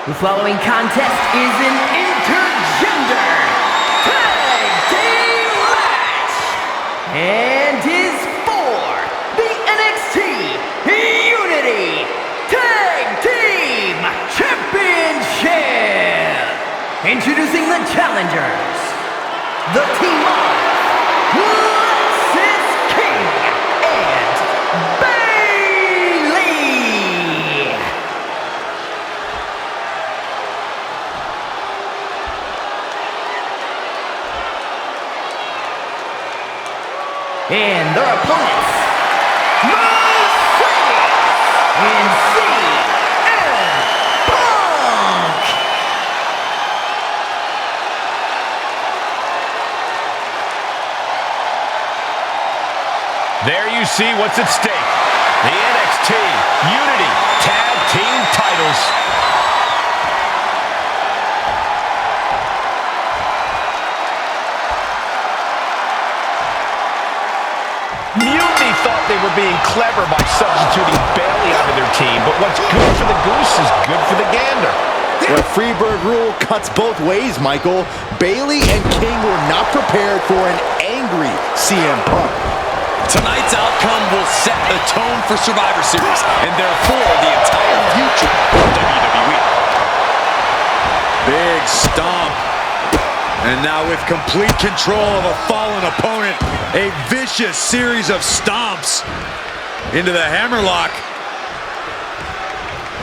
The following contest is an intergender tag team match and is for the NXT Unity Tag Team Championship. Introducing the challengers, the team of King and Bailey. And their opponents, MyRise and CM Punk. There you see what's at stake. The NXT Unity Tag Team titles. Mutiny thought they were being clever by substituting Bailey onto their team, but what's good for the goose is good for the gander. The Freebird rule cuts both ways, Michael. Bailey and King were not prepared for an angry CM Punk. Tonight's outcome will set the tone for Survivor Series, and therefore the entire future of WWE. Big stomp. And now with complete control of a fallen opponent, a vicious series of stomps into the hammerlock.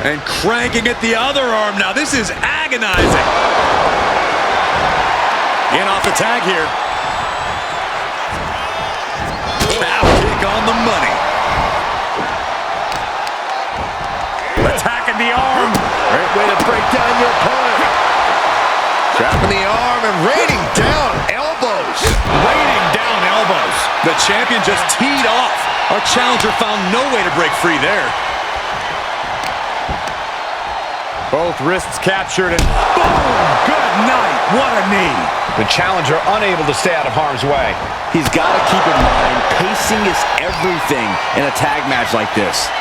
And cranking at the other arm. Now this is agonizing. In off the tag here. Now kick on the money. Attacking the arm. Great way to break down your opponent. Trapping the arm and raining down elbows. Raining down elbows. The champion just teed off. Our challenger found no way to break free there. Both wrists captured and Boom! Good night. What a knee. the challenger unable to stay out of harm's way. He's got to keep in mind, pacing is everything in a tag match like this.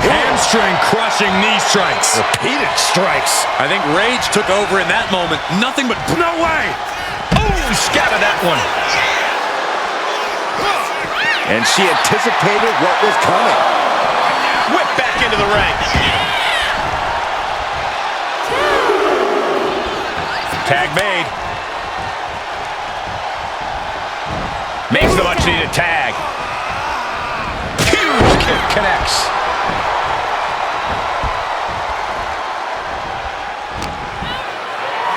Hamstring crushing knee strikes. Repeated strikes. I think rage took over in that moment. Nothing but no way. Oh, scattered that one. And she anticipated what was coming. Whip back into the ring. Tag made. Makes the much needed tag. Huge kick connects.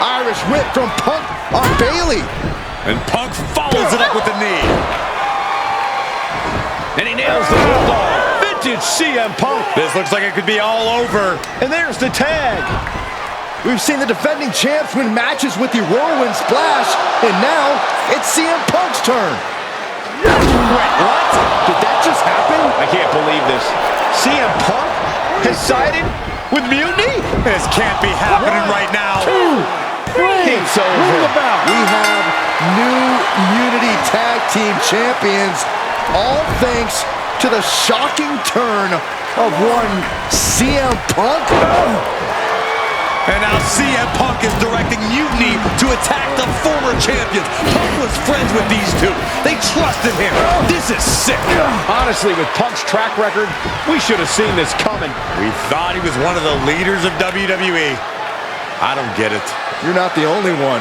Irish whip from Punk on Bailey. And Punk follows it up with the knee. And he nails the bulldog. Vintage CM Punk. This looks like it could be all over. And there's the tag. We've seen the defending champs win matches with the whirlwind splash, and now it's CM Punk's turn. Wait, what? Did that just happen? I can't believe this. CM Punk has sided with Mutiny? This can't be happening right now. 2, 3. It's over. We have new Unity Tag Team Champions, all thanks to the shocking turn of one CM Punk. And now CM Punk is directing Mutiny to attack the former champions. Punk was friends with these two. They trusted him. This is sick. Honestly, with Punk's track record, we should have seen this coming. We thought he was one of the leaders of WWE. I don't get it. You're not the only one.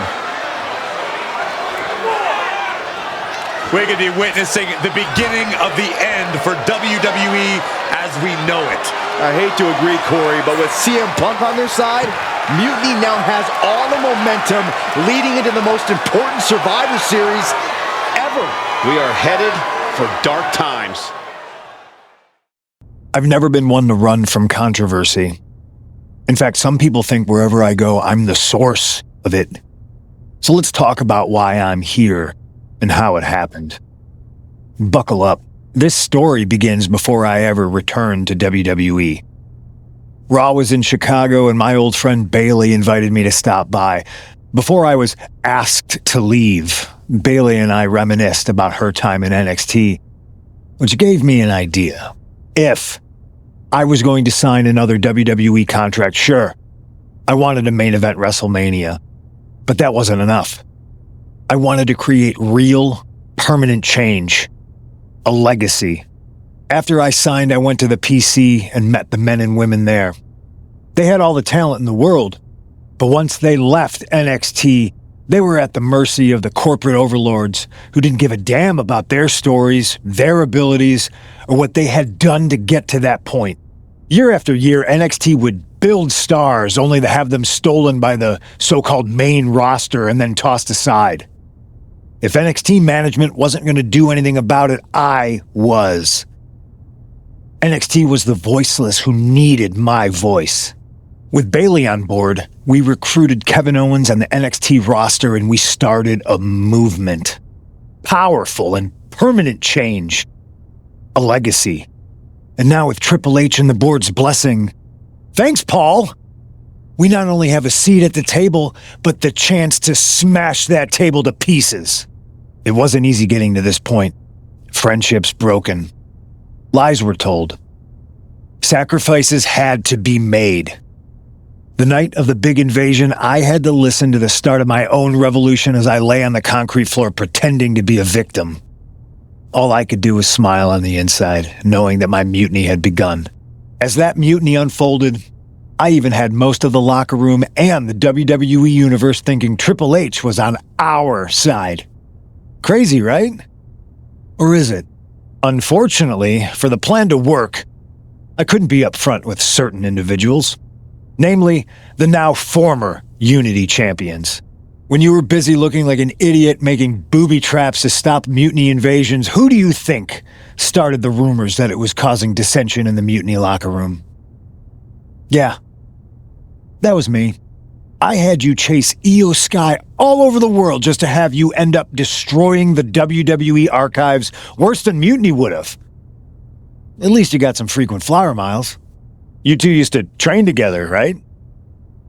We could be witnessing the beginning of the end for WWE as we know it. I hate to agree, Corey, but with CM Punk on their side, Mutiny now has all the momentum leading into the most important Survivor Series ever. We are headed for dark times. I've never been one to run from controversy. In fact, some people think wherever I go, I'm the source of it. So let's talk about why I'm here and how it happened. Buckle up. This story begins before I ever returned to WWE. Raw was in Chicago and my old friend Bailey invited me to stop by. Before I was asked to leave, Bailey and I reminisced about her time in NXT, which gave me an idea. If I was going to sign another WWE contract, sure. I wanted a main event WrestleMania, but that wasn't enough. I wanted to create real, permanent change. A legacy. After I signed, I went to the PC and met the men and women there. They had all the talent in the world, but once they left NXT, they were at the mercy of the corporate overlords who didn't give a damn about their stories, their abilities, or what they had done to get to that point. Year after year, NXT would build stars only to have them stolen by the so-called main roster and then tossed aside. If NXT management wasn't going to do anything about it, I was. NXT was the voiceless who needed my voice. With Bayley on board, we recruited Kevin Owens and the NXT roster and we started a movement. Powerful and permanent change. A legacy. And now with Triple H and the board's blessing, thanks, Paul! We not only have a seat at the table, but the chance to smash that table to pieces. It wasn't easy getting to this point. Friendships broken. Lies were told. Sacrifices had to be made. The night of the big invasion, I had to listen to the start of my own revolution as I lay on the concrete floor pretending to be a victim. All I could do was smile on the inside, knowing that my mutiny had begun. As that mutiny unfolded, I even had most of the locker room and the WWE Universe thinking Triple H was on our side. Crazy, right? Or is it? Unfortunately, for the plan to work, I couldn't be upfront with certain individuals. Namely, the now former Unity champions. When you were busy looking like an idiot making booby traps to stop mutiny invasions, who do you think started the rumors that it was causing dissension in the mutiny locker room? Yeah, that was me. I had you chase Io Sky all over the world just to have you end up destroying the WWE archives worse than Mutiny would have. At least you got some frequent flyer miles. You two used to train together, right?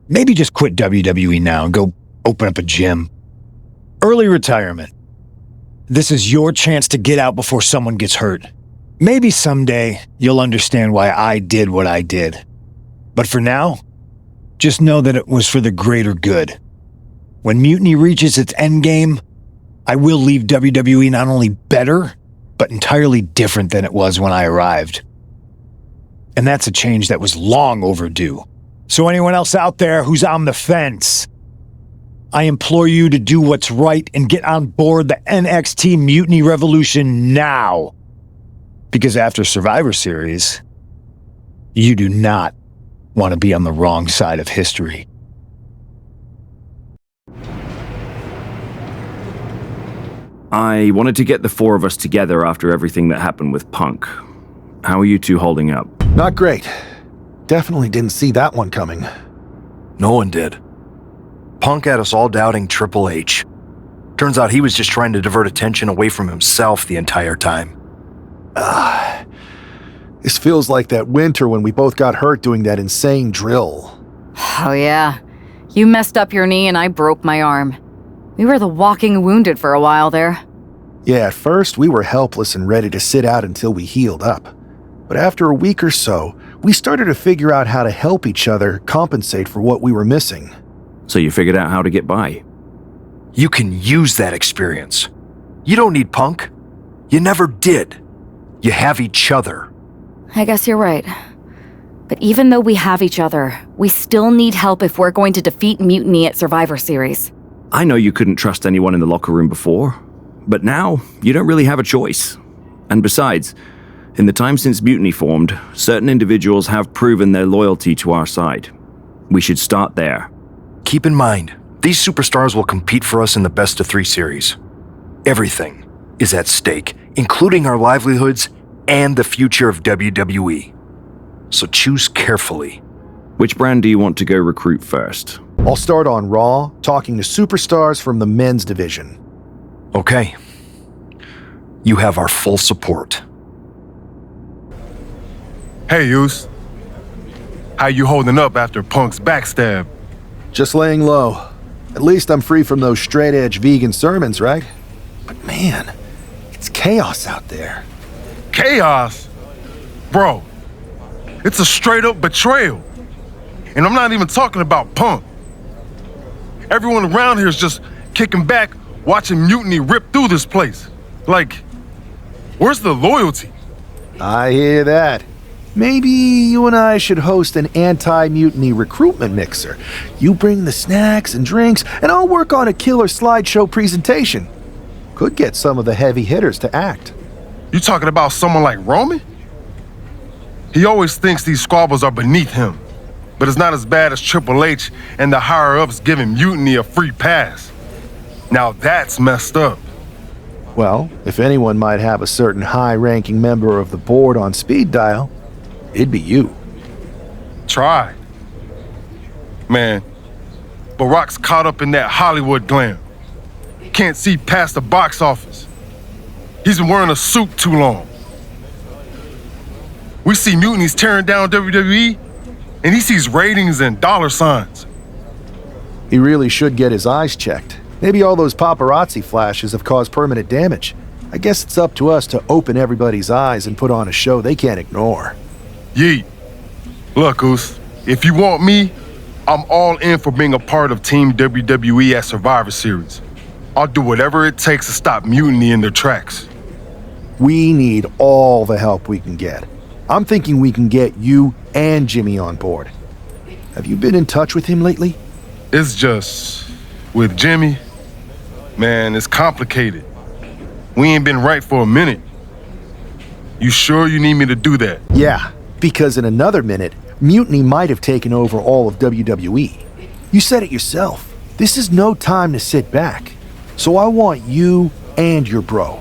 Maybe just quit WWE now and go open up a gym. Early retirement. This is your chance to get out before someone gets hurt. Maybe someday you'll understand why I did what I did. But for now, just know that it was for the greater good. When Mutiny reaches its endgame, I will leave WWE not only better, but entirely different than it was when I arrived. And that's a change that was long overdue. So anyone else out there who's on the fence, I implore you to do what's right and get on board the NXT Mutiny Revolution now. Because after Survivor Series, you do not want to be on the wrong side of history. I wanted to get the four of us together after everything that happened with Punk. How are you two holding up? Not great. Definitely didn't see that one coming. No one did. Punk had us all doubting Triple H. Turns out he was just trying to divert attention away from himself the entire time. This feels like that winter when we both got hurt doing that insane drill. Oh yeah. You messed up your knee and I broke my arm. We were the walking wounded for a while there. Yeah, at first we were helpless and ready to sit out until we healed up. But after a week or so, we started to figure out how to help each other compensate for what we were missing. So you figured out how to get by? You can use that experience. You don't need Punk. You never did. You have each other. I guess you're right. But even though we have each other, we still need help if we're going to defeat Mutiny at Survivor Series. I know you couldn't trust anyone in the locker room before, but now you don't really have a choice. And besides, in the time since Mutiny formed, certain individuals have proven their loyalty to our side. We should start there. Keep in mind, these superstars will compete for us in the best-of-3 series. Everything is at stake, including our livelihoods and the future of WWE. So choose carefully. Which brand do you want to go recruit first? I'll start on Raw, talking to superstars from the men's division. Okay. You have our full support. Hey, Yus. How you holding up after Punk's backstab? Just laying low. At least I'm free from those straight-edge vegan sermons, right? But man, it's chaos out there. Chaos? Bro, It's a straight-up betrayal. And I'm not even talking about Punk. Everyone around here is just kicking back, watching Mutiny rip through this place. Like, where's the loyalty? I hear that. Maybe you and I should host an anti-mutiny recruitment mixer. You bring the snacks and drinks, and I'll work on a killer slideshow presentation. Could get some of the heavy hitters to act. You talking about someone like Roman? He always thinks these squabbles are beneath him, but it's not as bad as Triple H and the higher-ups giving Mutiny a free pass. Now that's messed up. Well, if anyone might have a certain high-ranking member of the board on speed dial, it'd be you. Try. Man, Barack's caught up in that Hollywood glam. Can't see past the box office. He's been wearing a suit too long. We see Mutiny's tearing down WWE, and he sees ratings and dollar signs. He really should get his eyes checked. Maybe all those paparazzi flashes have caused permanent damage. I guess it's up to us to open everybody's eyes and put on a show they can't ignore. Yeet. Look, Oos, if you want me, I'm all in for being a part of Team WWE at Survivor Series. I'll do whatever it takes to stop Mutiny in their tracks. We need all the help we can get. I'm thinking we can get you and Jimmy on board. Have you been in touch with him lately? It's just, with Jimmy, man, it's complicated. We ain't been right for a minute. You sure you need me to do that? Yeah, because in another minute, Mutiny might have taken over all of WWE. You said it yourself. This is no time to sit back. So I want you and your bro.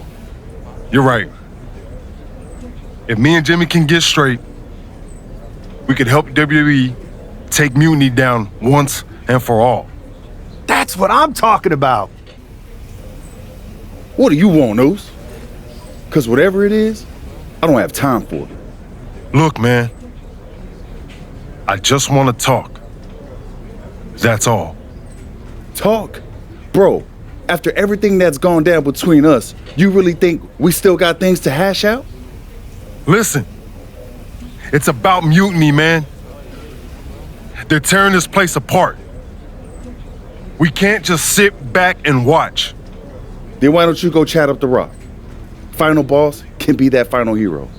You're right. If me and Jimmy can get straight, we could help WWE take Mutiny down once and for all. That's what I'm talking about. What do you want, Oos? Because whatever it is, I don't have time for it. Look, man, I just want to talk. That's all. Talk? Bro, after everything that's gone down between us, you really think we still got things to hash out? Listen, it's about Mutiny, man. They're tearing this place apart. We can't just sit back and watch. Then why don't you go chat up the Rock? Final boss can be that final hero.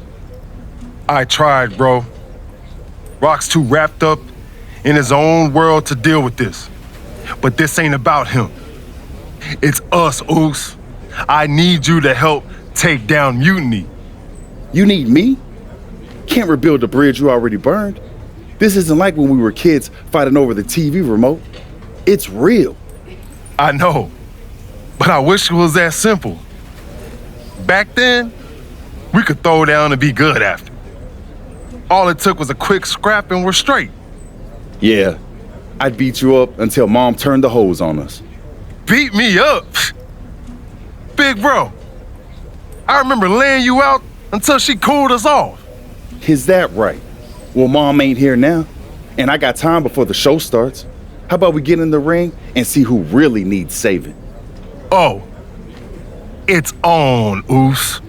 I tried, bro. Rock's too wrapped up in his own world to deal with this. But this ain't about him. It's us, Oos. I need you to help take down Mutiny. You need me? Can't rebuild the bridge you already burned. This isn't like when we were kids fighting over the TV remote. It's real. I know, but I wish it was that simple. Back then, we could throw down and be good after. All it took was a quick scrap and we're straight. Yeah, I'd beat you up until Mom turned the hose on us. Beat me up? Big bro, I remember laying you out until she cooled us off. Is that right? Well, Mom ain't here now, and I got time before the show starts. How about we get in the ring and see who really needs saving? Oh, it's on, Oos.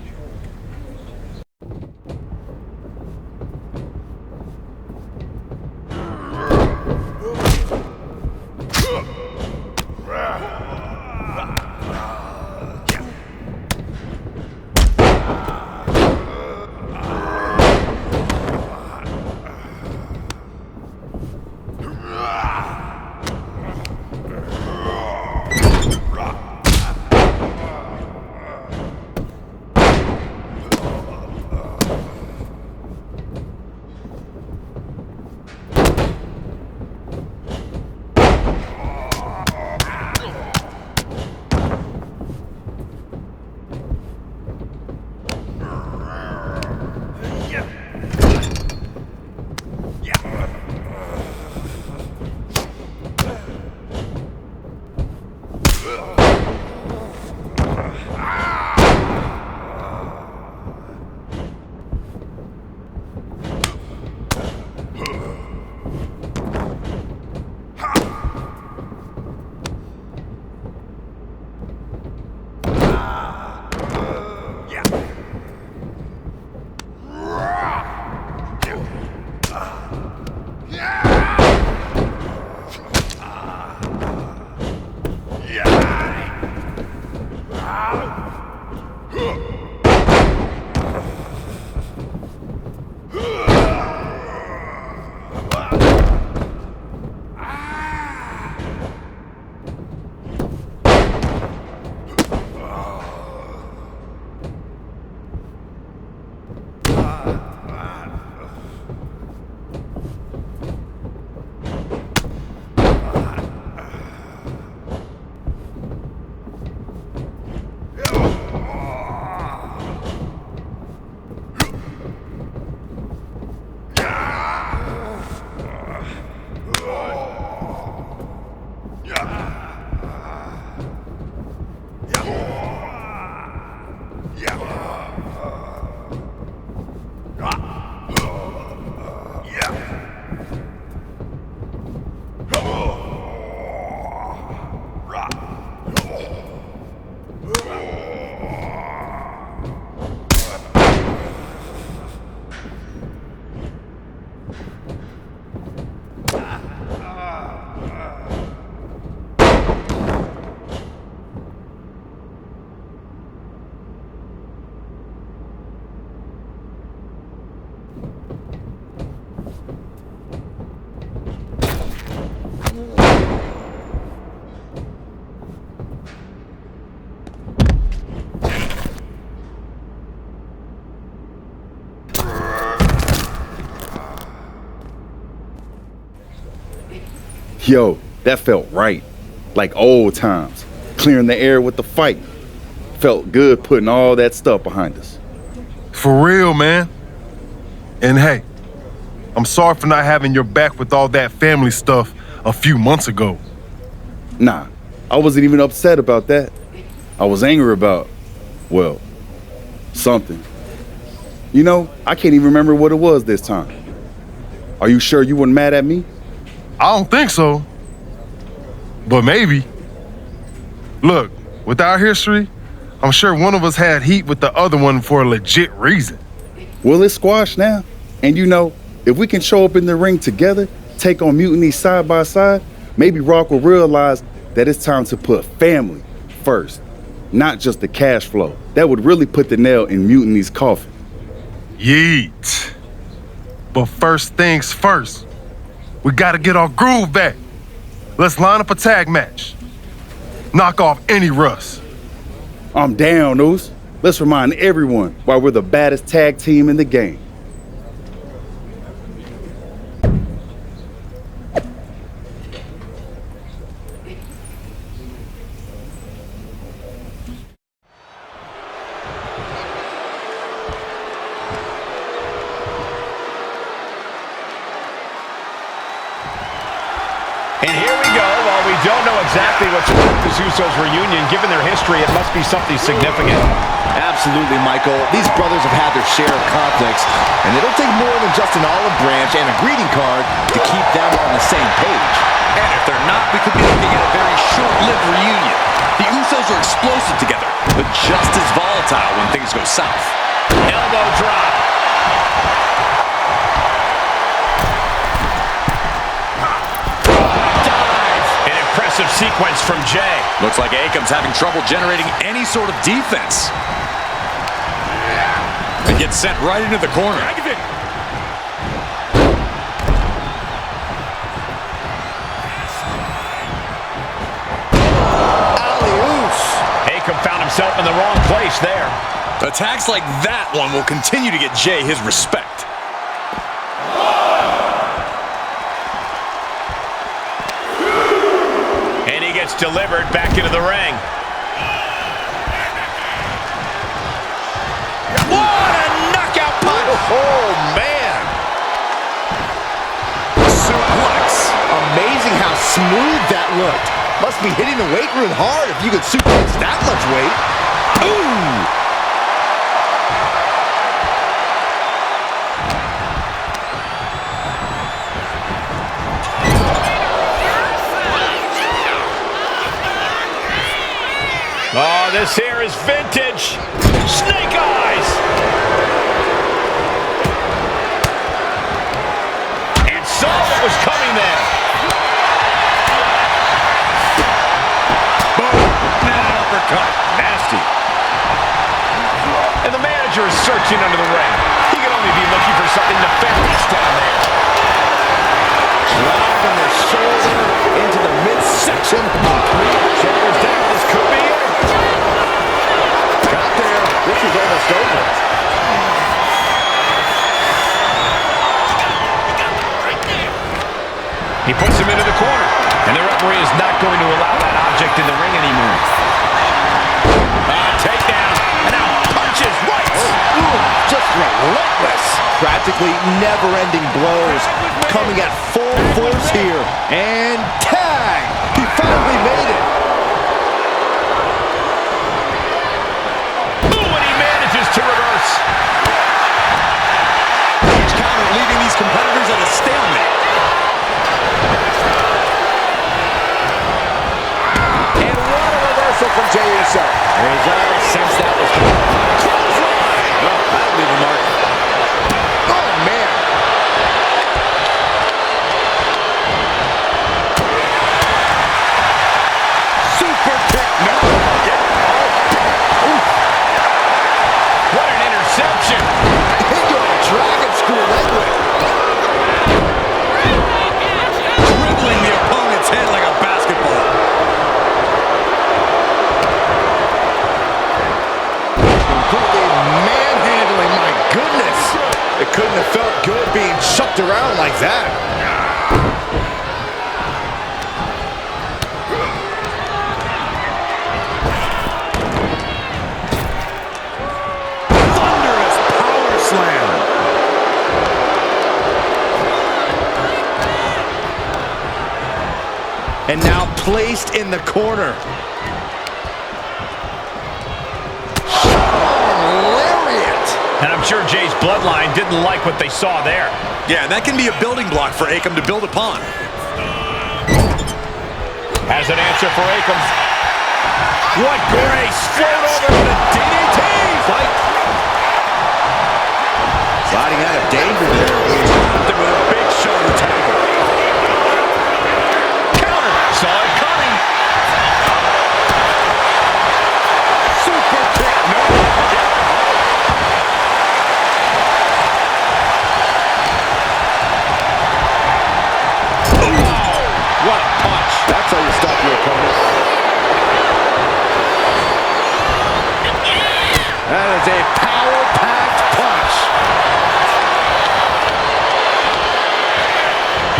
Yo, that felt right. Like old times. Clearing the air with the fight. Felt good putting all that stuff behind us. For real, man. And hey, I'm sorry for not having your back with all that family stuff a few months ago. Nah, I wasn't even upset about that. I was angry about, well, something. You know, I can't even remember what it was this time. Are you sure you weren't mad at me? I don't think so. But maybe. Look, with our history, I'm sure one of us had heat with the other one for a legit reason. Well, it's squashed now. And you know, if we can show up in the ring together, take on Mutiny side by side, maybe Rock will realize that it's time to put family first, not just the cash flow. That would really put the nail in Mutiny's coffin. Yeet. But first things first, we gotta get our groove back. Let's line up a tag match. Knock off any rust. I'm down, Oos. Let's remind everyone why we're the baddest tag team in the game. And here we go. While we don't know exactly what's with this Usos reunion, given their history, it must be something significant. Absolutely, Michael. These brothers have had their share of conflicts, and it'll take more than just an olive branch and a greeting card to keep them on the same page. And if they're not, we could be looking at a very short-lived reunion. The Usos are explosive together, but just as volatile when things go south. Elbow drop. Impressive sequence from Jay. Looks like Akam's having trouble generating any sort of defense. And gets sent right into the corner. Alley-oops. Akam found himself in the wrong place there. Attacks like that one will continue to get Jay his respect. Delivered back into the ring. What a knockout punch! Oh, man. Suplex. Amazing how smooth that looked. Must be hitting the weight room hard if you could suplex that much weight. Ooh! Oh, this here is vintage. Snake eyes. And saw what was coming there. Boom. And uppercut. Nasty. And the manager is searching under the ring. He could only be looking for something nefarious down there. Drop from the shoulder into the midsection. Shoulders down. This could be it. Got there. This is almost over. He puts him into the corner. And the referee is not going to allow that object in the ring anymore. Takedown. And now punches right. Just relentless. Practically never-ending blows. Coming at full force here. And tag. He finally made it. To reverse. Huge counter, leaving these competitors at a stalemate. And what a reversal from Jey Uso. Rizal sensed that was coming. Oh, that'll leave a mark. Oh, man. Super kick. No. What an interception. Into a dragon screw leg whip. Dribbling the opponent's head like a basketball. Completely manhandling, my goodness. It couldn't have felt good being chucked around like that. and now placed in the corner. Lariat! And I'm sure Jay's bloodline didn't like what they saw there. Yeah, that can be a building block for Akam to build upon. Has an answer for Akam. What grace! Float over to the DDT! Fight. Sliding out of danger there. With a big shoulder tackle. Counter! Saw it coming. Super kick. No. What a punch. That's how you stop your opponent. That is a power-packed punch.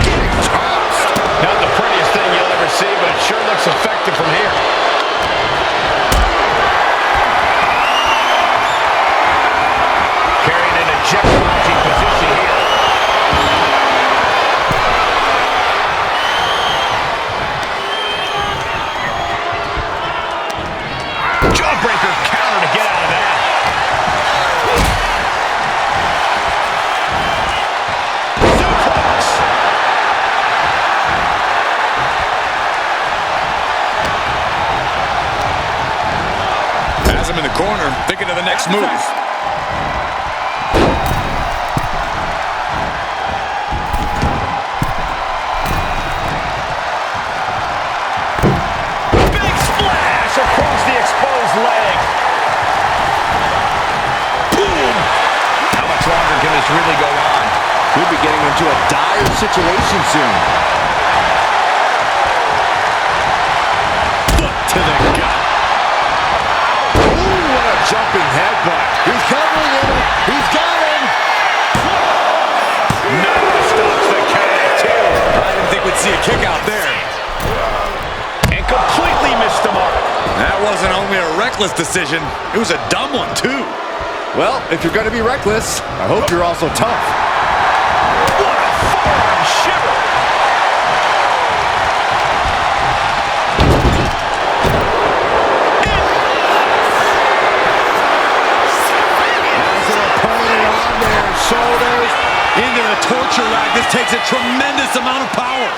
Getting tossed. Not the prettiest thing you'll ever see, but it sure looks effective from here. Carried in a jet-launching position here. Jawbreaker counter to get out of that. Suplex. Has him in the corner, thinking of the next move. Big splash across the exposed leg. Boom. How much longer can this really go on? We'll be getting into a dire situation soon. Foot to the gut. Ooh, what a jumping headbutt. He's covering him. He's got him. No, stops the count too. I didn't think we'd see a kick out there. And completely missed the mark. That wasn't only a reckless decision, it was a dumb one too. Well, if you're going to be reckless, I hope you're also tough. What a forearm shiver. Has an opponent on their shoulders. Into the torture rack, this takes a tremendous amount of power.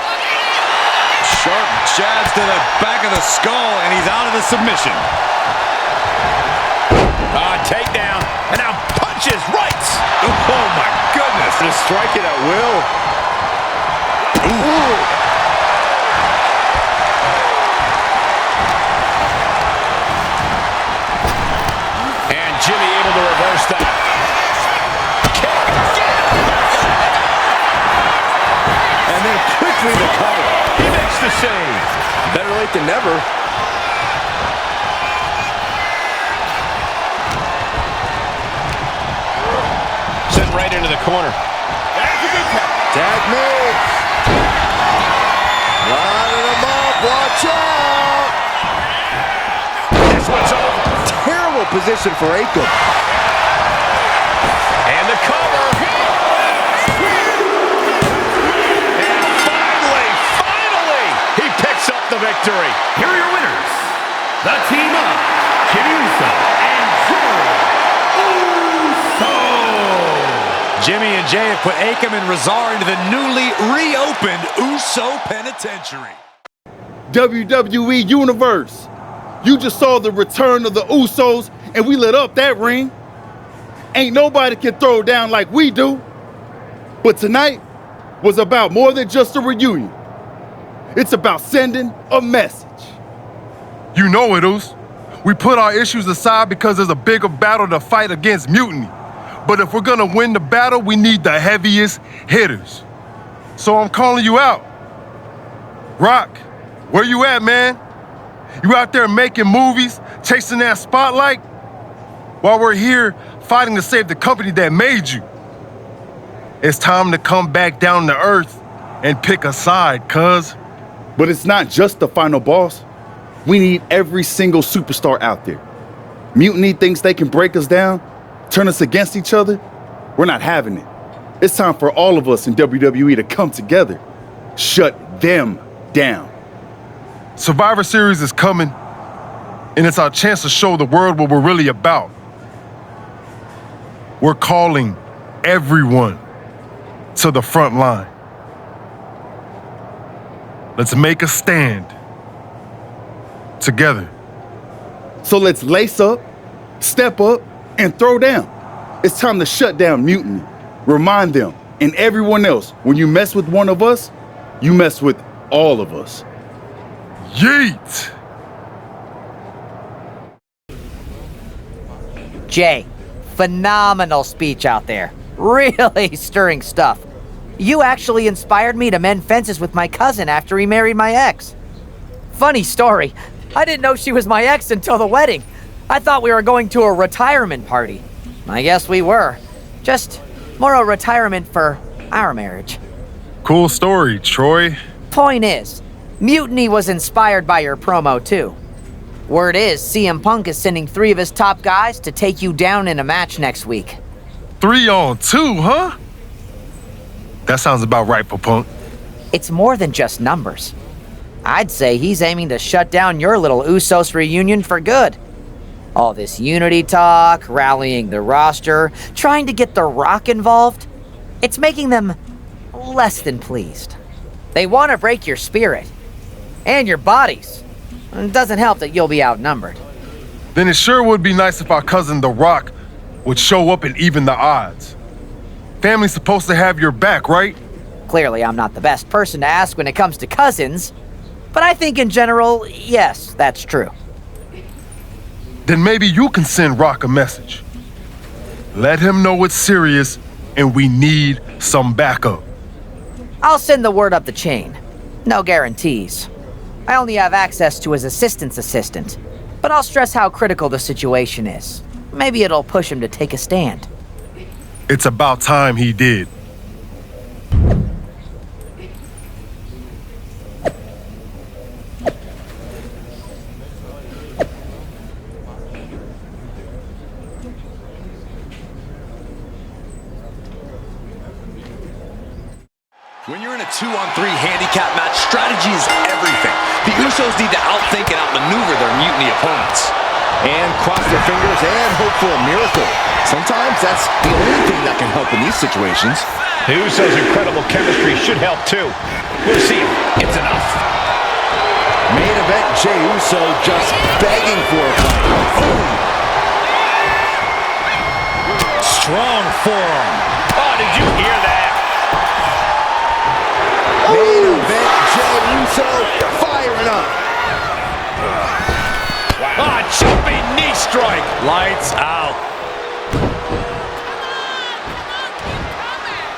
Sharp jabs to the back of the skull, and he's out of the submission. Takedown, and now punches rights. Oh my goodness. Just strike it at will. Ooh. And Jimmy able to reverse that. Kick. And then quickly the cover. He makes the save. Better late than never. Sent right into the corner. Tag mix. Lining him up. Watch out. This one's over. Terrible position for Akam. And the cover. And finally, he picks up the victory. Here are your winners, the team of Jimmy Uso and Joe Uso. Jimmy and Jay have put Akam and Razar into the newly reopened Uso Penitentiary. WWE Universe, you just saw the return of the Usos, and we lit up that ring. Ain't nobody can throw down like we do. But tonight was about more than just a reunion. It's about sending a message. You know it, Oos. We put our issues aside because there's a bigger battle to fight against Mutiny. But if we're gonna win the battle, we need the heaviest hitters. So I'm calling you out. Rock, where you at, man? You out there making movies, chasing that spotlight? While we're here fighting to save the company that made you. It's time to come back down to earth and pick a side, cuz. But it's not just the final boss. We need every single superstar out there. Mutiny thinks they can break us down, turn us against each other. We're not having it. It's time for all of us in WWE to come together. Shut them down. Survivor Series is coming, and it's our chance to show the world what we're really about. We're calling everyone to the front line. Let's make a stand together. So let's lace up, step up, and throw down. It's time to shut down Mutiny. Remind them and everyone else, when you mess with one of us, you mess with all of us. Yeet! Jay, phenomenal speech out there. Really stirring stuff. You actually inspired me to mend fences with my cousin after he married my ex. Funny story, I didn't know she was my ex until the wedding. I thought we were going to a retirement party. I guess we were. Just more a retirement for our marriage. Cool story, Troy. Point is, Mutiny was inspired by your promo too. Word is, CM Punk is sending 3 of his top guys to take you down in a match next week. 3 on 2, huh? That sounds about right for Punk. It's more than just numbers. I'd say he's aiming to shut down your little Usos reunion for good. All this unity talk, rallying the roster, trying to get The Rock involved, it's making them less than pleased. They want to break your spirit. And your bodies. It doesn't help that you'll be outnumbered. Then it sure would be nice if our cousin The Rock would show up and even the odds. Family's supposed to have your back, right? Clearly, I'm not the best person to ask when it comes to cousins, but I think in general, yes, that's true. Then maybe you can send Rock a message. Let him know it's serious and we need some backup. I'll send the word up the chain. No guarantees. I only have access to his assistant's assistant, but I'll stress how critical the situation is. Maybe it'll push him to take a stand. It's about time he did. When you're in a 2-on-3 handicap match, strategy is everything. The Usos need to outthink and outmaneuver their Mutiny opponents. And cross their fingers and hope for a miracle. Sometimes that's the only thing that can help in these situations. The Usos' incredible chemistry should help too. We'll see. It's enough. Main event, Jey Uso just begging for a fight. Boom! Strong forearm. Oh, did you hear that? Main event, Jey Uso firing up. Ah, jumping knee strike. Lights out.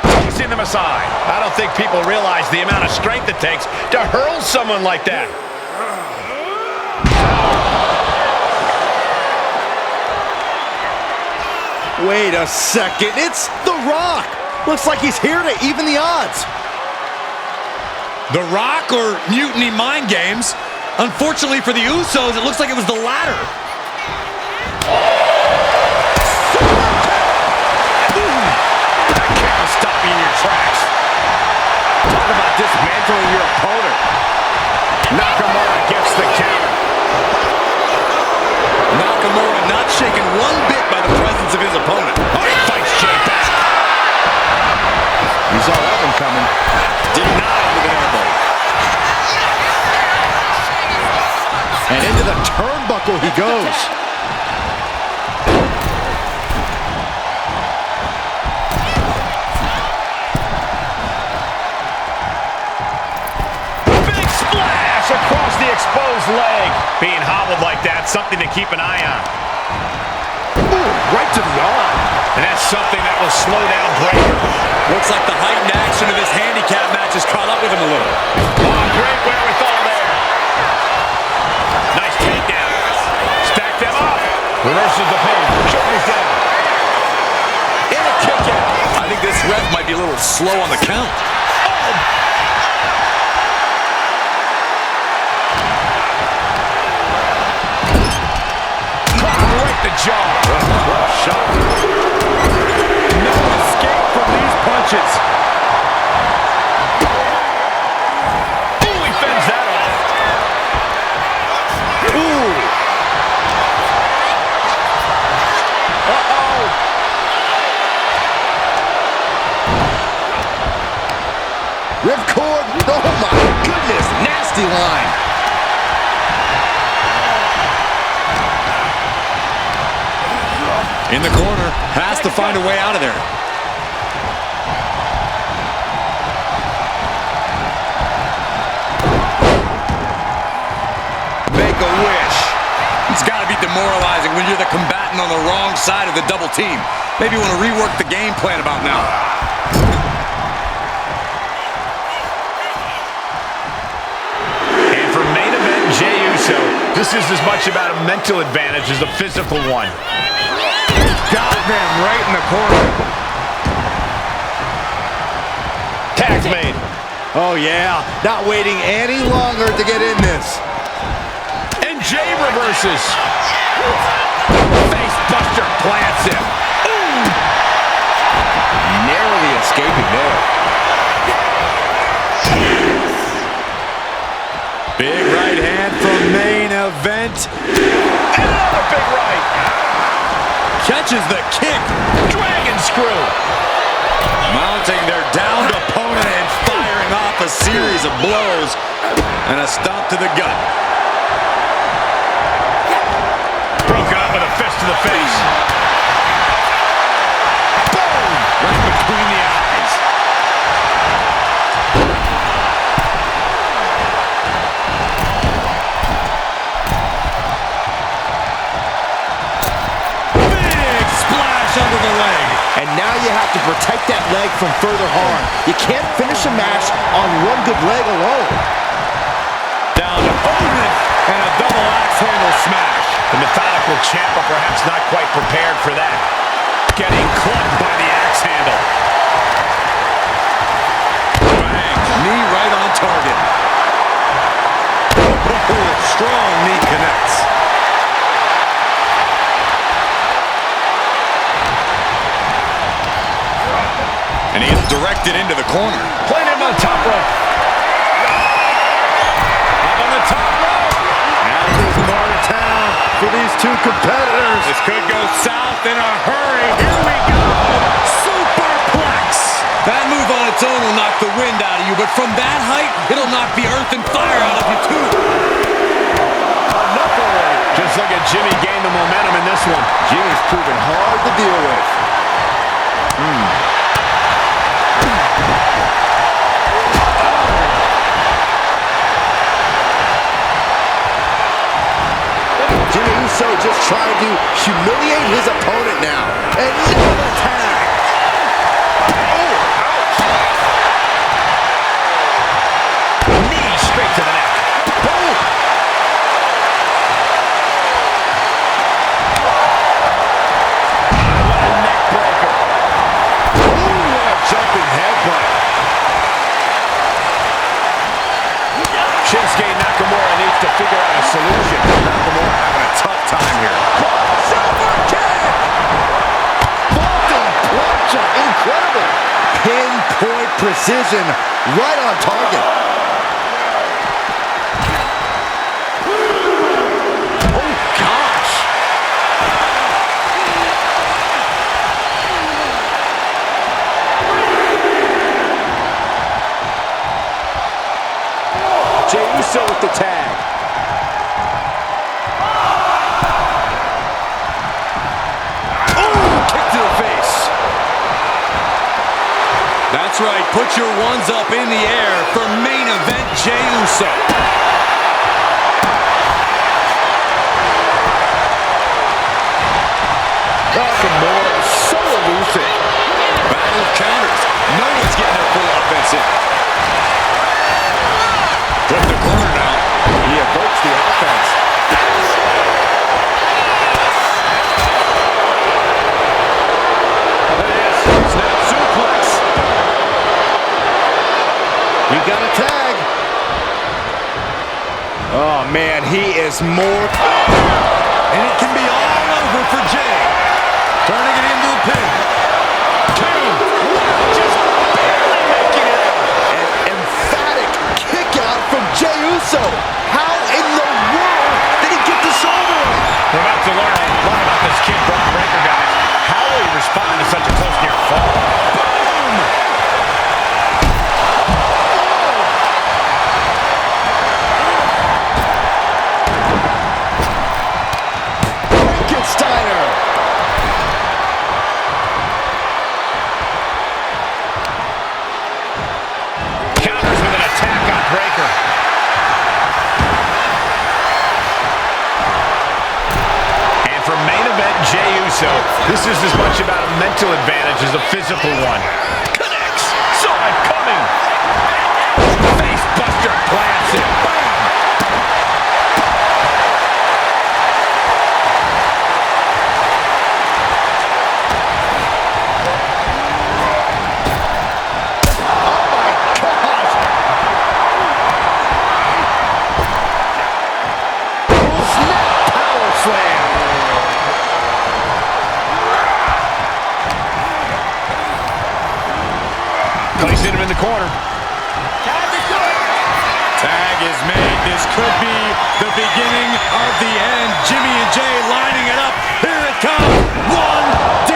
Tossing them aside. I don't think people realize the amount of strength it takes to hurl someone like that. Wait a second, it's The Rock. Looks like he's here to even the odds. The Rock or Mutiny mind games? Unfortunately for the Usos, it looks like it was the latter. That can't stop you in your tracks. Talk about dismantling your opponent. Nakamura gets the counter. Nakamura not shaken one bit by the presence of his opponent. Oh, he fights Jey back. He saw that one coming. Denied with an elbow. And into the turnbuckle he goes. Big splash across the exposed leg. Being hobbled like that, something to keep an eye on. Ooh, right to the arm. And that's something that will slow down Breaker. Looks like the heightened action of his handicap match has caught up with him a little. Oh, great wherewithal there. Nice takedown. Stack them up. Reverses the pin. Shoulders down. And a kick out. I think this ref might be a little slow on the count. Right the jaw. What a shot. No escape from these punches. Ooh, he fends that off. Ripcord. Oh my goodness, nasty line. In the corner, has to find a way out of there. Make a wish. It's got to be demoralizing when you're the combatant on the wrong side of the double team. Maybe you want to rework the game plan about now. And for main event Jey Uso, this is as much about a mental advantage as a physical one. Got them right in the corner. Tag's made. Oh yeah, not waiting any longer to get in this. And Jey reverses. Face buster plants him. Ooh. Narrowly escaping there. Big right hand from main event. And another big right. Catches the kick. Dragon screw. Mounting their downed opponent and firing off a series of blows. And a stomp to the gut. Broken up with a fist to the face. Boom! Right between the eyes. Big splash under the leg. And now you have to protect that leg from further harm. You can't finish a match on one good leg alone. Down to opponent and a double axe handle smash. The methodical Ciampa perhaps not quite prepared for that. Getting clubbed by the axe handle. Bang! Knee right on target. Strong knee connects. And he is directed into the corner. Playing him on the top rope. Up on the top rope. Now there's more to town for these two competitors. This could go south in a hurry. Here we go. Superplex. That move on its own will knock the wind out of you, but from that height, it'll knock the earth and fire out of you too. Enough already. Just look at Jimmy gain the momentum in this one. Jimmy's proven hard to deal with. Jimmy Uso just trying to humiliate his opponent now. And another tag. Oh, ouch. Knee straight to the neck. Boom. What a neck breaker. Ooh, what a jumping headbutt. Shinsuke Nakamura needs to figure out a solution. Nakamura having a tough time here. Crossover kick. Vaulting plunger. Incredible. Pinpoint precision. Right on target. Oh, gosh. Jey Uso with the tag. Ooh, kick to the face. That's right. Put your ones up in the air for main event Jey Uso. Nakamura is so elusive. Battle of counters. No one's getting their full offense in. Flip the corner now. He evokes the offense. There it is. Snap suplex. We got a tag. Oh, man, he is more. And it can be all over for Jey. Turning it into a pin. Two. Wow, just barely making it out. An emphatic kick out from Jey Uso. How in the world did he get the shoulder up? We're about to learn a lot about this kid Brock Breaker, guys. How will he respond to such a close near fall? Boom! breaker. And for main event, Jey Uso, this is as much about a mental advantage as a physical one. Connects. Saw it coming. Face buster plants it. Boom. Placing him in the corner. Tag is made. This could be the beginning of the end. Jimmy and Jay lining it up. Here it comes. 1D.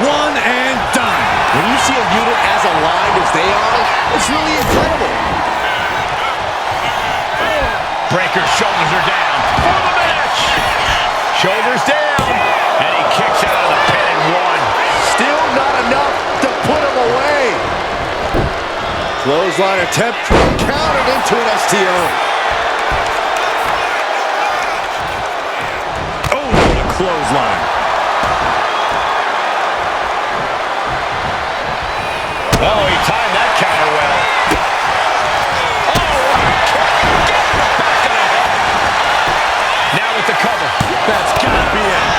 One and done. When you see a unit as aligned as they are, it's really incredible. Breaker shoulders are down for the match. Shoulders down. And he kicks out of the pin and one. Still not enough to put him away. Clothesline attempt countered into an STO. Oh, the clothesline. Oh, he timed that counter well. Oh, get the back of the head. Now with the cover. That's gotta be it.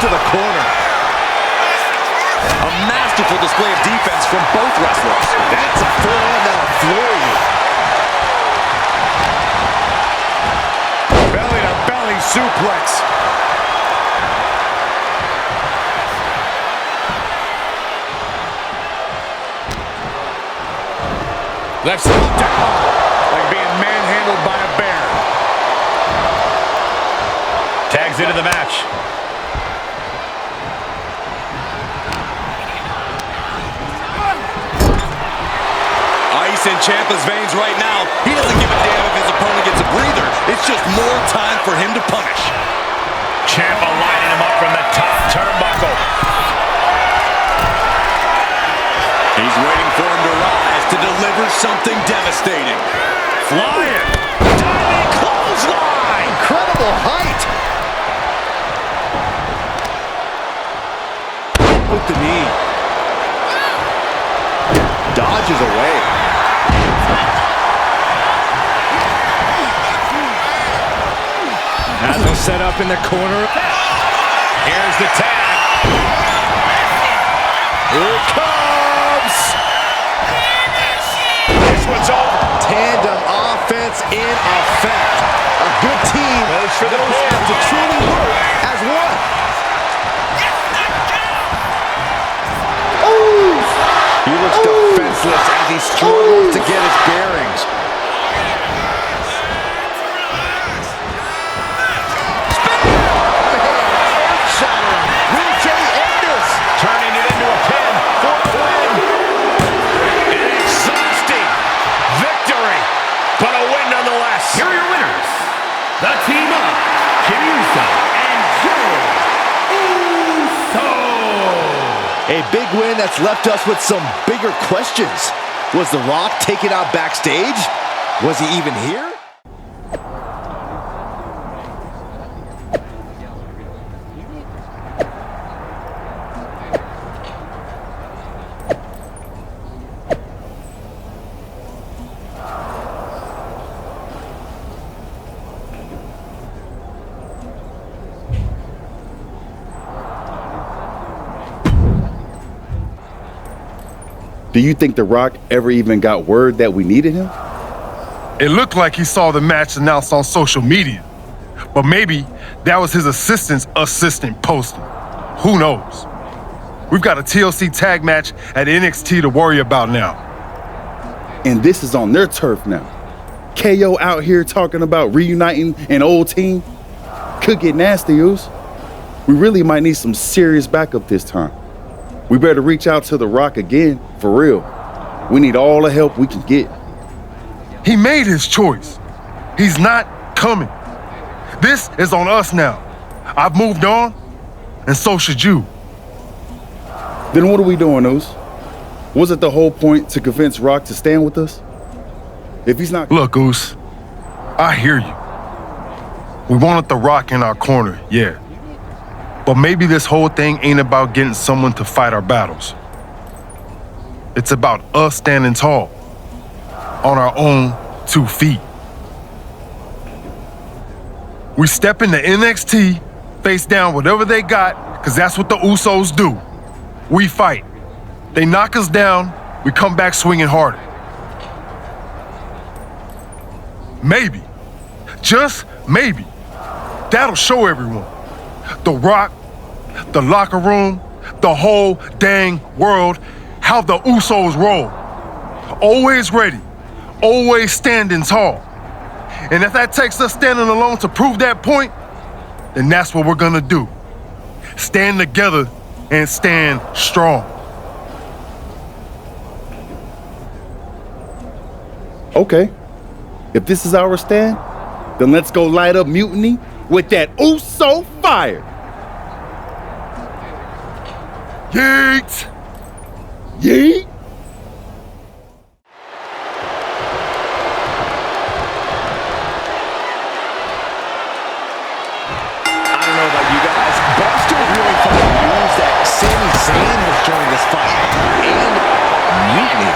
To the corner. A masterful display of defense from both wrestlers. That's a full-on now flurry. Belly-to-belly suplex. Left side down. Like being manhandled by a bear. Tags into the match. Ice in Ciampa's veins right now. He doesn't give a damn if his opponent gets a breather. It's just more time for him to punish. Ciampa lining him up from the top turnbuckle. He's waiting for him to rise to deliver something devastating. Flying. Diving clothesline. Incredible height. With the knee. Dodges away. Has him set up in the corner. Here's the tag. Here it comes. This one's over. Tandem offense in effect. A good team Goes for the knows pin. how to truly work as one. He looks defenseless as he struggles to get his bearings. Turning it into a pin for the win. An exhausting victory, but a win nonetheless. Here are your winners. The team of Jey Uso and Jey Uso. A big win that's left us with some bigger questions. Was The Rock taken out backstage? Was he even here? Do you think The Rock ever even got word that we needed him? It looked like he saw the match announced on social media, but maybe that was his assistant posting. Who knows? We've got a TLC tag match at NXT to worry about now. And this is on their turf now. KO out here talking about reuniting an old team. Could get nasty, Oos. We really might need some serious backup this time. We better reach out to The Rock again, for real. We need all the help we can get. He made his choice. He's not coming. This is on us now. I've moved on, and so should you. Then what are we doing, Oos? Was it the whole point to convince Rock to stand with us? If he's not... Look, Oos, I hear you. We wanted The Rock in our corner, yeah. But maybe this whole thing ain't about getting someone to fight our battles. It's about us standing tall, on our own 2 feet. We step into NXT, face down whatever they got, because that's what the Usos do. We fight. They knock us down, we come back swinging harder. Maybe, just maybe, that'll show everyone. The Rock, the locker room, the whole dang world, how the Usos roll. Always ready, always standing tall. And if that takes us standing alone to prove that point, then that's what we're gonna do. Stand together and stand strong. Okay. If this is our stand, then let's go light up Mutiny with that Uso fire. Yeet! Yeet! I don't know about you guys, but I'm still really finding news that Sami Zayn has joined this fight. And Mutiny.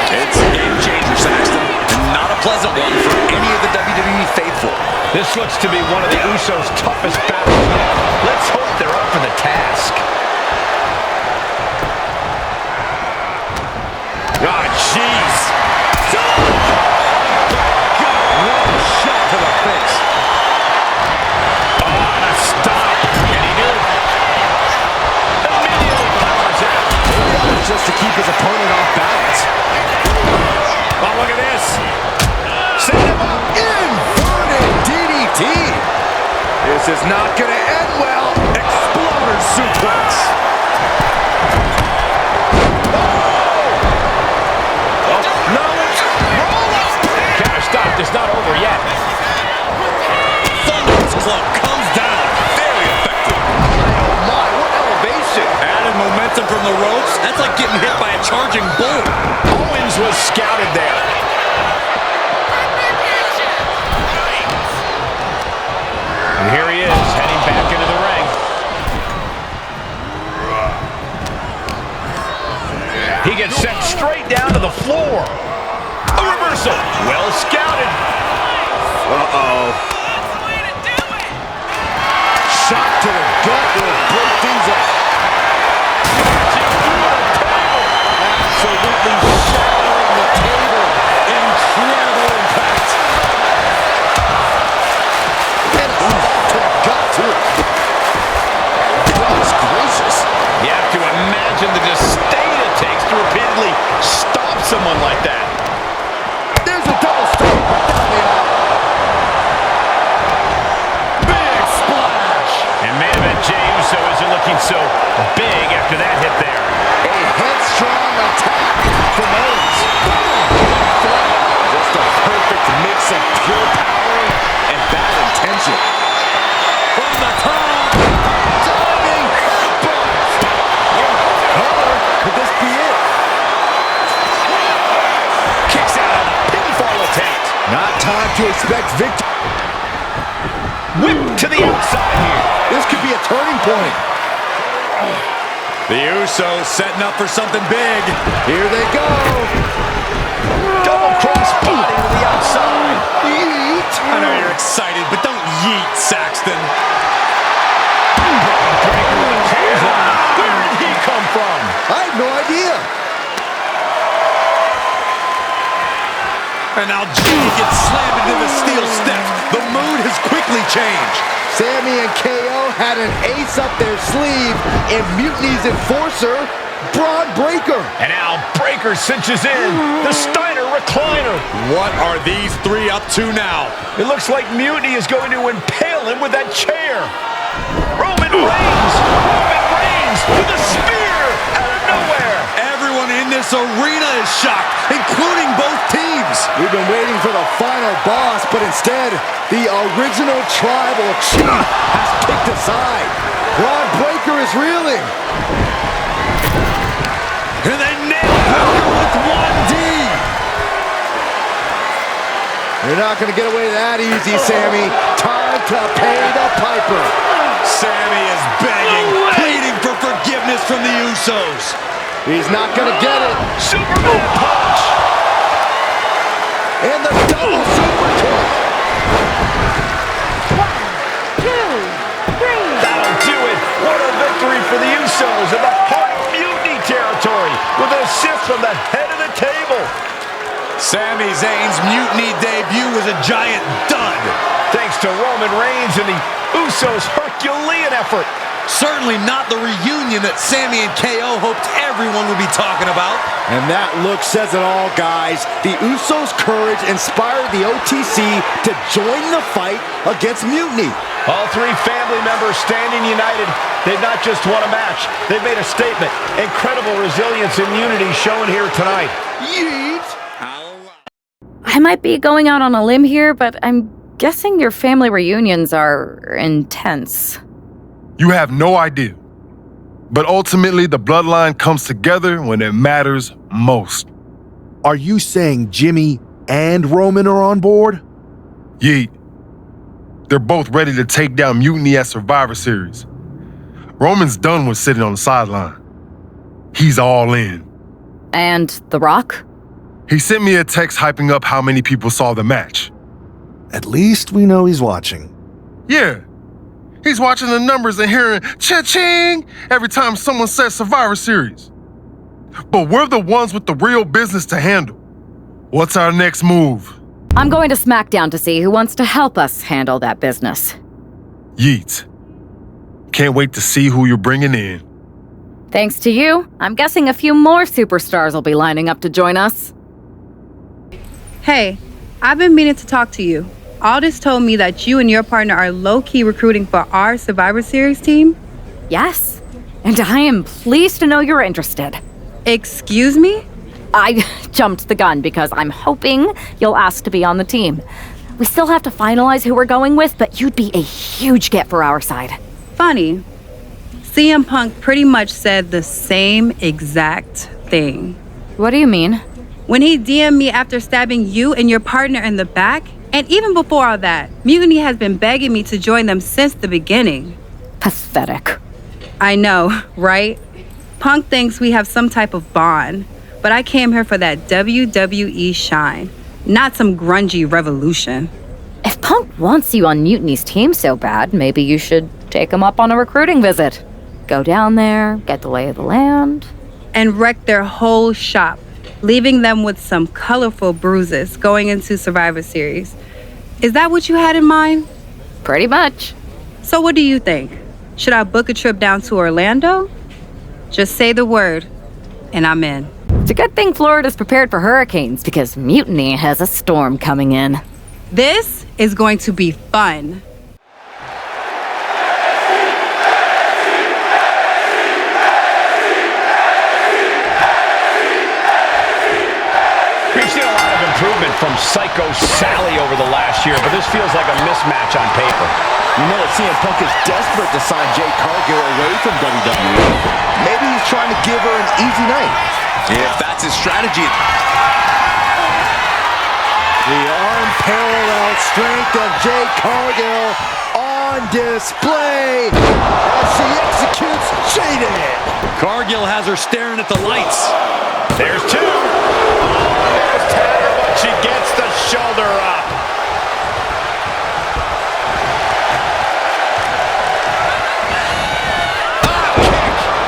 It's a game changer, Saxton, and not a pleasant one for any of the WWE faithful. This looks to be one of the Usos' toughest battles yet. Let's hope they're up for the task. Ah, jeez. What a shot to the face. Oh, and a stop. And he knew it. Immediately powers out. Just to keep his opponent off balance. Oh, look at this. Set him up. Inverted DDT. This is not going to end well. Exploder suplex. It's not over yet. Thunder's Club comes down. Very effective. Oh my, what elevation. Added momentum from the ropes. That's like getting hit by a charging bull. Owens was scouted there. And here he is, heading back into the ring. He gets sent straight down to the floor. A reversal. Well scouted. Uh-oh. Shot to the gut will break things up. Absolutely shattering the table. Incredible impact. And a shot to the gut, too. Goodness gracious. You have to imagine the disdain it takes to repeatedly stop someone like that. There's a double stomp down the aisle. Big splash. And main event Jey Uso isn't looking so big after that hit there. A headstrong attack from Owens. Just a perfect mix of pure power and bad intention. From the top. Diving headbutt. Or could this be it? Kicks out on a pinfall attempt. Not time to expect victory. Whip to the outside here. This could be a turning point. The Usos setting up for something big. Here they go. Double cross body to the outside. Yeet. I know you're excited, but don't yeet, Saxton. Where did he come from? I have no idea. And now Jey gets slammed into the steel steps. The mood has quickly changed. Sammy and KO had an ace up their sleeve in Mutiny's enforcer, Braun Breaker. And now Breaker cinches in. The Steiner recliner. What are these three up to now? It looks like Mutiny is going to impale him with that chair. Roman Reigns. Roman Reigns with a spear out of nowhere. Everyone in this arena is shocked, including both teams. We've been waiting for the final boss, but instead, the original tribal chief has kicked aside. Braun Breaker is reeling. You're not going to get away that easy, Sammy. Time to pay the piper. Sammy is begging, pleading for forgiveness from the Usos. He's not going to get it. Superman punch. And the double super kick. 1, 2, 3. That'll do it. What a victory for the Usos in the heart of Mutiny territory with an assist from the head of the table. Sami Zayn's Mutiny debut was a giant dud. Thanks to Roman Reigns and the Usos' Herculean effort. Certainly not the reunion that Sami and KO hoped everyone would be talking about. And that look says it all, guys. The Usos' courage inspired the OTC to join the fight against Mutiny. All three family members standing united. They've not just won a match, they've made a statement. Incredible resilience and unity shown here tonight. Yeet! I might be going out on a limb here, but I'm guessing your family reunions are intense. You have no idea. But ultimately, the bloodline comes together when it matters most. Are you saying Jimmy and Roman are on board? Yeet. They're both ready to take down Mutiny at Survivor Series. Roman's done with sitting on the sideline. He's all in. And The Rock? He sent me a text hyping up how many people saw the match. At least we know he's watching. Yeah. He's watching the numbers and hearing cha-ching every time someone says Survivor Series. But we're the ones with the real business to handle. What's our next move? I'm going to SmackDown to see who wants to help us handle that business. Yeet. Can't wait to see who you're bringing in. Thanks to you, I'm guessing a few more superstars will be lining up to join us. Hey, I've been meaning to talk to you. Aldis told me that you and your partner are low-key recruiting for our Survivor Series team. Yes, and I am pleased to know you're interested. Excuse me? I jumped the gun because I'm hoping you'll ask to be on the team. We still have to finalize who we're going with, but you'd be a huge get for our side. Funny. CM Punk pretty much said the same exact thing. What do you mean? When he DM'd me after stabbing you and your partner in the back, and even before all that, Mutiny has been begging me to join them since the beginning. Pathetic. I know, right? Punk thinks we have some type of bond, but I came here for that WWE shine, not some grungy revolution. If Punk wants you on Mutiny's team so bad, maybe you should take him up on a recruiting visit. Go down there, get the lay of the land. And wreck their whole shop, leaving them with some colorful bruises going into Survivor Series. Is that what you had in mind? Pretty much. So what do you think? Should I book a trip down to Orlando? Just say the word, and I'm in. It's a good thing Florida's prepared for hurricanes because Mutiny has a storm coming in. This is going to be fun. We've seen a lot of improvement from Psycho Sally over the last year, but this feels like a mismatch on paper. You know that CM Punk is desperate to sign Jade Cargill away from WWE. Maybe he's trying to give her an easy night. If that's his strategy. The unparalleled strength of Jade Cargill on display as she executes Jaded. Cargill has her staring at the lights. There's two. There's Tanner, but she gets the shoulder up.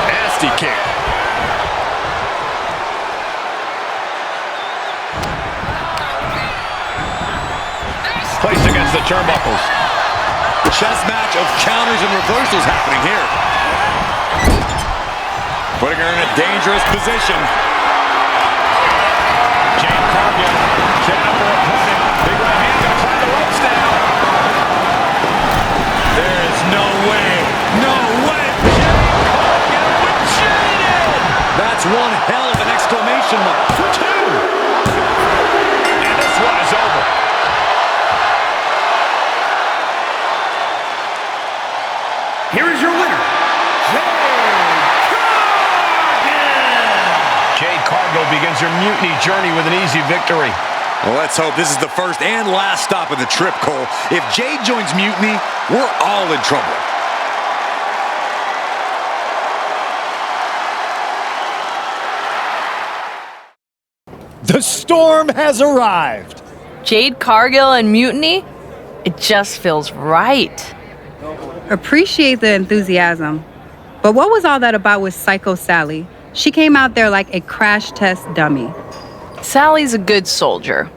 Nasty kick. Placed against the turnbuckles. Chess match of counters and reversals happening here. Putting her in a dangerous position. Jade Cargill setting up her opponent. Big right hand gonna climb the ropes now. There is no way. No way. Jade Cargill with Jaded. That's one hell of an exclamation mark. Two. And this one is over. Here is your winner, Jade Cargill begins her Mutiny journey with an easy victory. Well, let's hope this is the first and last stop of the trip, Cole. If Jade joins Mutiny, we're all in trouble. The storm has arrived. Jade Cargill and Mutiny? It just feels right. Appreciate the enthusiasm. But what was all that about with Psycho Sally? She came out there like a crash test dummy. Sally's a good soldier.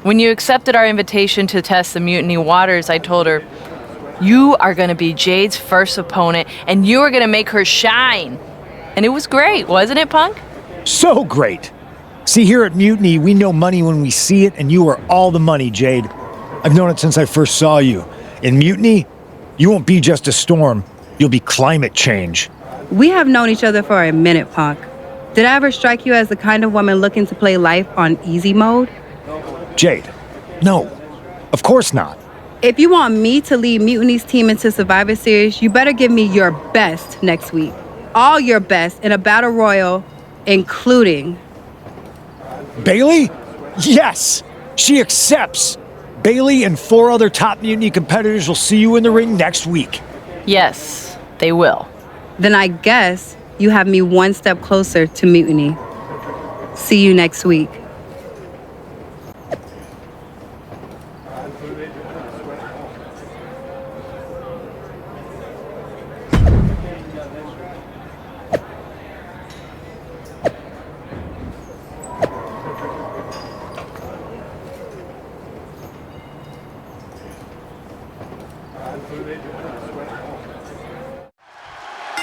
When you accepted our invitation to test the Mutiny waters, I told her, you are going to be Jade's first opponent, and you are going to make her shine. And it was great, wasn't it, Punk? So great. See, here at Mutiny, we know money when we see it, and you are all the money, Jade. I've known it since I first saw you. In Mutiny, you won't be just a storm. You'll be climate change. We have known each other for a minute, Punk. Did I ever strike you as the kind of woman looking to play life on easy mode? Jade, no. Of course not. If you want me to lead Mutiny's team into Survivor Series, you better give me your best next week. All your best in a battle royal, including... Bailey? Yes! She accepts! Bailey and 4 other top Mutiny competitors will see you in the ring next week. Yes, they will. Then I guess you have me one step closer to Mutiny. See you next week.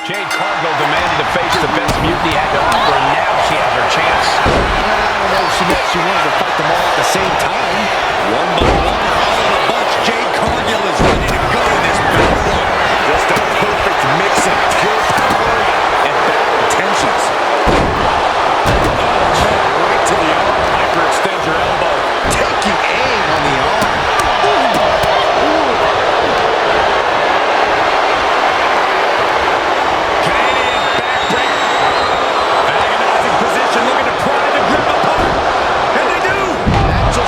Jade Cargill demanded to face the best Mutiny had to offer, and now she has her chance. I don't know if she meant she wanted to fight them all at the same time. One by one, all in a bunch, Jade Cargill is ready to go in this battle. Just a perfect mix of pure power and battle intentions. Right to the arm. Hyperextend your elbow. Taking aim on the arm.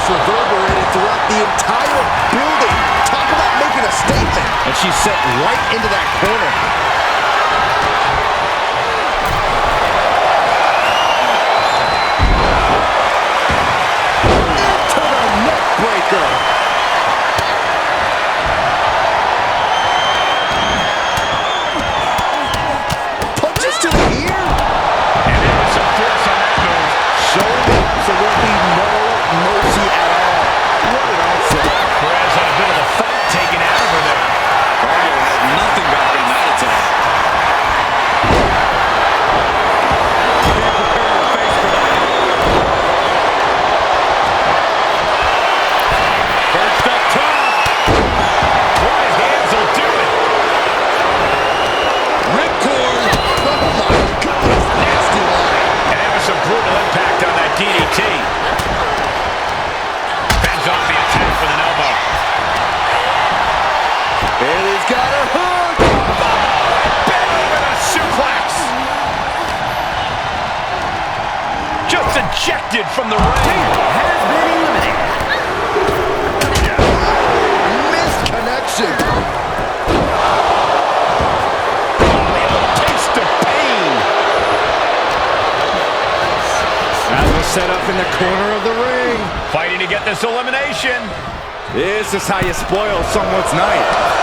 Reverberated throughout the entire building. Talk about making a statement. And she's set right into that corner. Into the neck breaker. Punches to the ear. And there was some force on that move. Showing absolutely no mercy at all. What an onset. Perez had a bit of a fight taken out of her there. Cargill had nothing back in that attack. Can't prepare your face for that. Perched up top. Right hands will do it. Ripcord. Oh my goodness, nasty line. And there was some brutal impact on that DDT. Bends off the attack with an elbow. Bailey's got her hook. Bailey with a suplex. Just ejected from the ring. Has been eliminated. Missed connection. Taste of pain. That was set up in the corner of the ring. Fighting to get this elimination. This is how you spoil someone's night.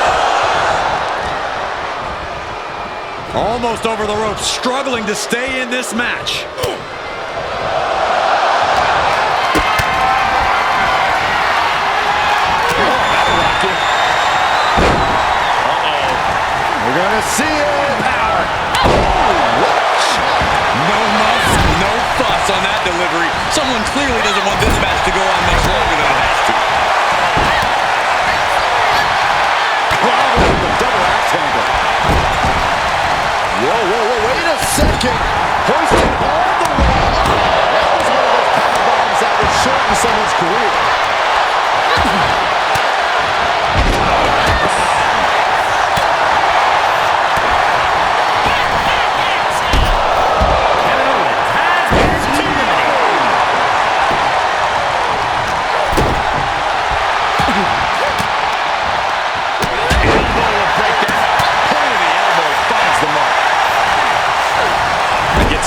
Almost over the ropes, struggling to stay in this match. We're gonna see it. Power. No muss, no fuss on that delivery. Someone clearly doesn't want this match to go on much longer than it has to. Wow, the double axe handle. Whoa, wait a second. Hoisted all the way up. That was one of those power bombs that would shorten someone's career.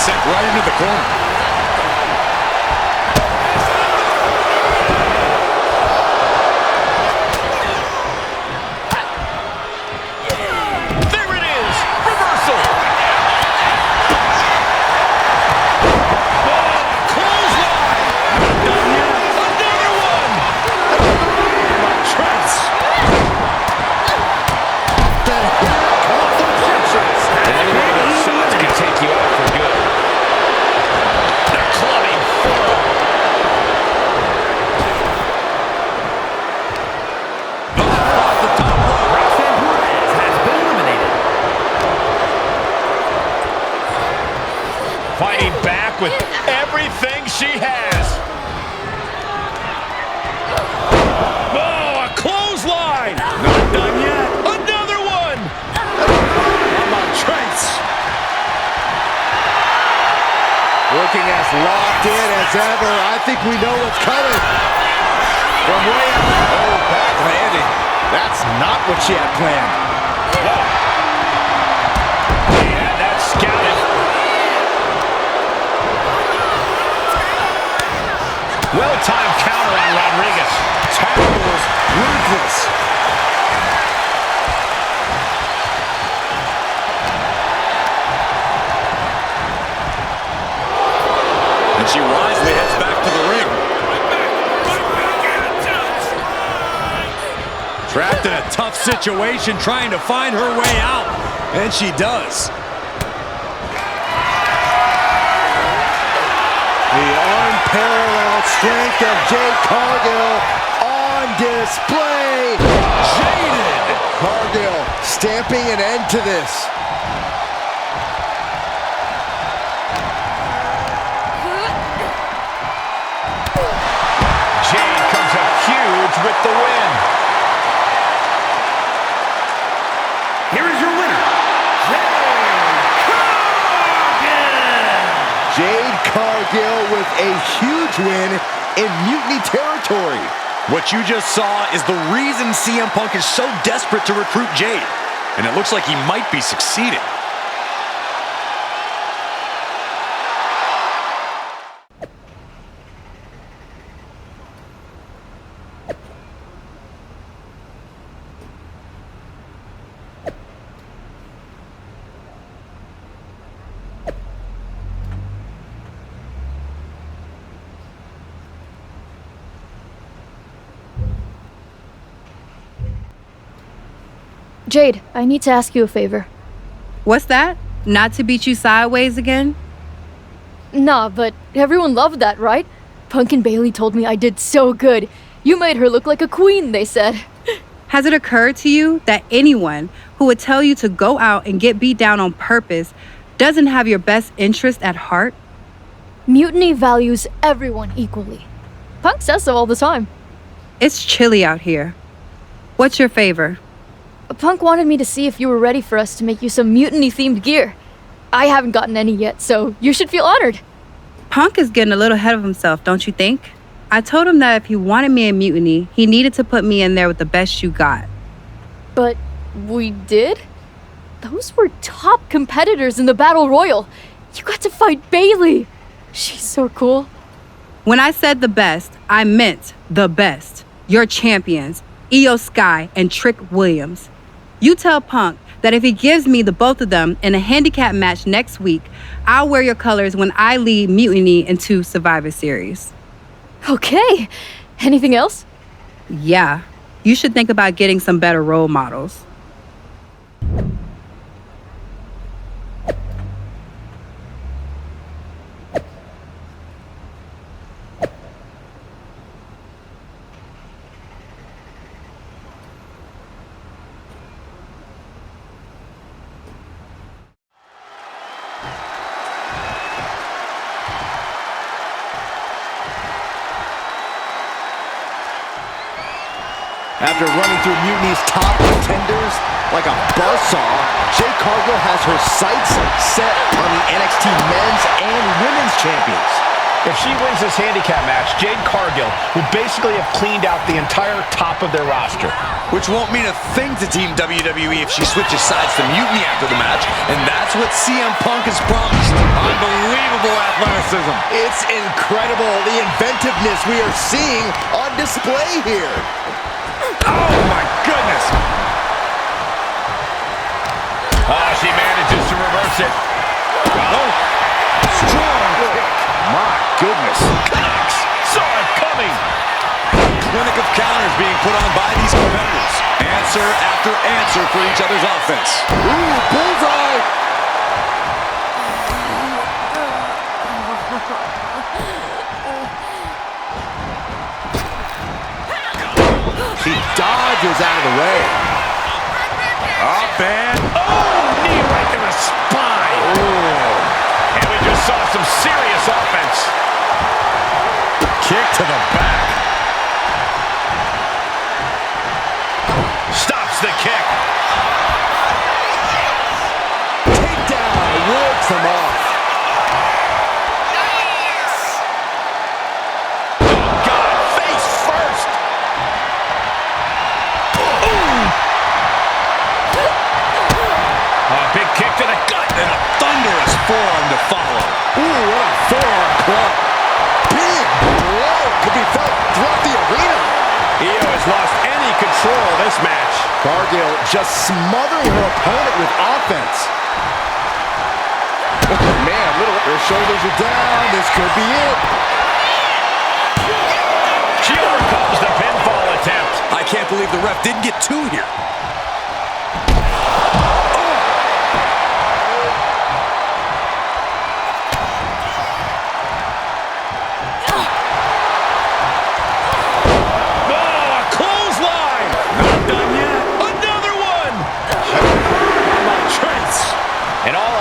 sent right into the corner. There it is! Reversal! Oh, clothesline! Not done yet. Another one! Trace! Any one of those shots can take you out for good. The clubbing fall. Off the top rope, Roxanne Perez has been eliminated. Fighting back with everything she has. Oh, a clothesline! Not done yet. Another one! How about Trace? Looking as locked in as ever. I think we know what's coming. From way out. Oh, back landing. That's not what she had planned. Yeah, that's scouted. Well-timed counter on Rodriguez. Tackles ruthless. And she wisely heads back to the ring. Trapped in a tough situation, trying to find her way out. And she does. The unparalleled strength of Jade Cargill on display. Jaded. Cargill stamping an end to this. Jade comes up huge with the win. Here is your winner, Jade Cargill with a huge win in Mutiny territory. What you just saw is the reason CM Punk is so desperate to recruit Jade. And it looks like he might be succeeding. Jade, I need to ask you a favor. What's that? Not to beat you sideways again? Nah, but everyone loved that, right? Punk and Bailey told me I did so good. You made her look like a queen, they said. Has it occurred to you that anyone who would tell you to go out and get beat down on purpose doesn't have your best interest at heart? Mutiny values everyone equally. Punk says so all the time. It's chilly out here. What's your favor? Punk wanted me to see if you were ready for us to make you some mutiny-themed gear. I haven't gotten any yet, so you should feel honored. Punk is getting a little ahead of himself, don't you think? I told him that if he wanted me in Mutiny, he needed to put me in there with the best you got. But we did? Those were top competitors in the Battle Royal. You got to fight Bailey. She's so cool. When I said the best, I meant the best. Your champions, Io Sky and Trick Williams. You tell Punk that if he gives me the both of them in a handicap match next week, I'll wear your colors when I lead Mutiny into Survivor Series. Okay. Anything else? Yeah. You should think about getting some better role models. After running through Mutiny's top contenders like a buzzsaw, Jade Cargill has her sights set on the NXT men's and women's champions. If she wins this handicap match, Jade Cargill will basically have cleaned out the entire top of their roster. Which won't mean a thing to Team WWE if she switches sides to Mutiny after the match, and that's what CM Punk has promised. Unbelievable athleticism. It's incredible, the inventiveness we are seeing on display here. Oh my goodness. She manages to reverse it. Oh, strong kick. My goodness. Cox saw it coming. Clinic of counters being put on by these competitors. Answer after answer for each other's offense. Ooh, bullseye. She dodges out of the way. Up and knee right to the spine. Ooh. And we just saw some serious offense. Kick to the back. Stops the kick. Takedown, rips him off. Oh God, face first. A big kick to the gut. And a thunderous forearm to follow. Ooh, what a forearm club. Big blow could be felt throughout the arena. Io has lost any control of this match. Cargill just smothering her opponent with offense. Oh, man, her shoulders are down. This could be it. She overcomes the pinfall attempt. I can't believe the ref didn't get two here.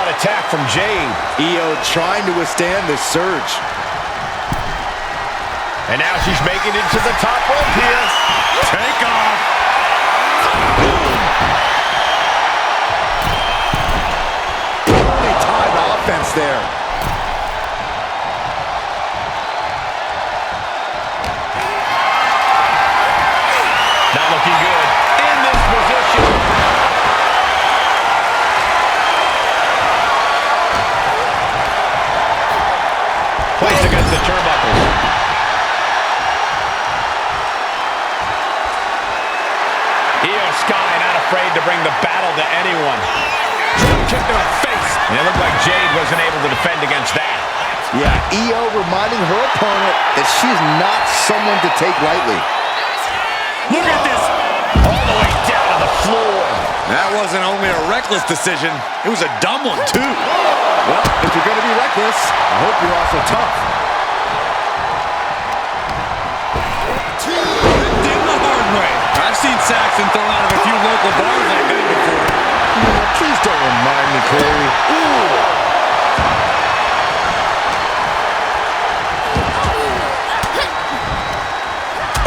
Attack from Jade. Io trying to withstand this surge. And now she's making it to the top rope here. Take off. Poorly timed offense there. Not looking good in this position. Placed against the turnbuckles. Io Sky not afraid to bring the battle to anyone. Kick to the face. And it looked like Jade wasn't able to defend against that. Yeah, Io reminding her opponent that she's not someone to take lightly. Look at this. All the way down to the floor. That wasn't only a reckless decision, it was a dumb one, too. Well, if you're going to be reckless, I hope you're also tough. Did the hard way. I've seen Saxon thrown out of a few local bars like that before. Please don't remind me, Corey.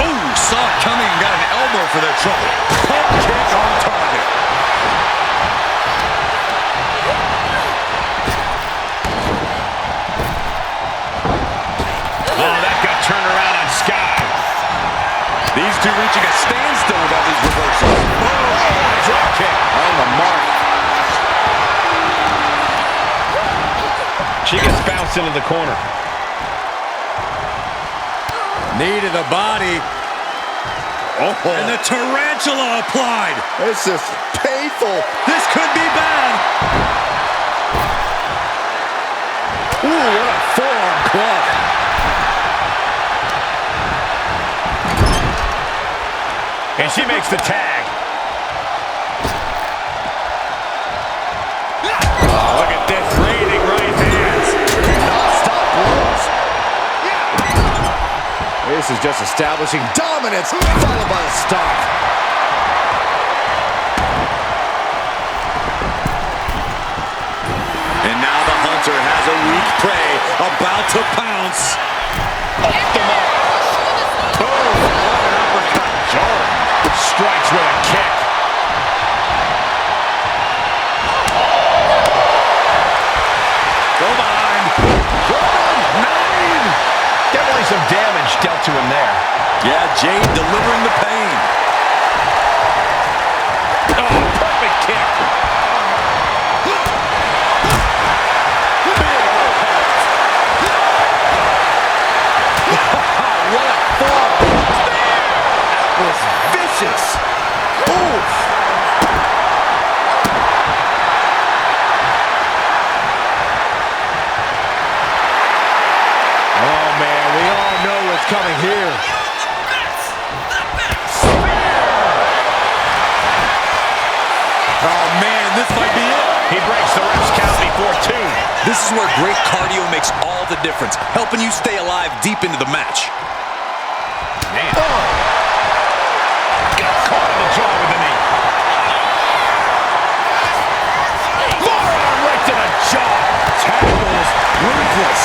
Oh, saw it coming and got an elbow for their trouble. Pump kick on target. Turn around on Sky. These two reaching a standstill with all these reversals. Drop kick on the mark. She gets bounced into the corner. Knee to the body. Oh. And the tarantula applied. This is painful. This could be bad. Ooh, what a forearm club. And she makes the tag. Oh, look at this. Raining right hands. Non-stop blows. This is just establishing dominance, followed by a stop. And now the hunter has a weak prey about to pounce. Off the mark. Boom. What an uppercut. Jordan strikes with a kick. Go behind. 9. dealt to him there. Yeah, Jade delivering the pain. Oh, perfect kick. What a fall. That was vicious. Oof. Oh, man, we all know what's coming here. Oh, man, this might be it. He breaks the ref's count before 2. This is where great cardio makes all the difference, helping you stay alive deep into the match. Man. Oh. Got caught in the jaw with the knee. Forearm right to the jaw. Tackles ruthless.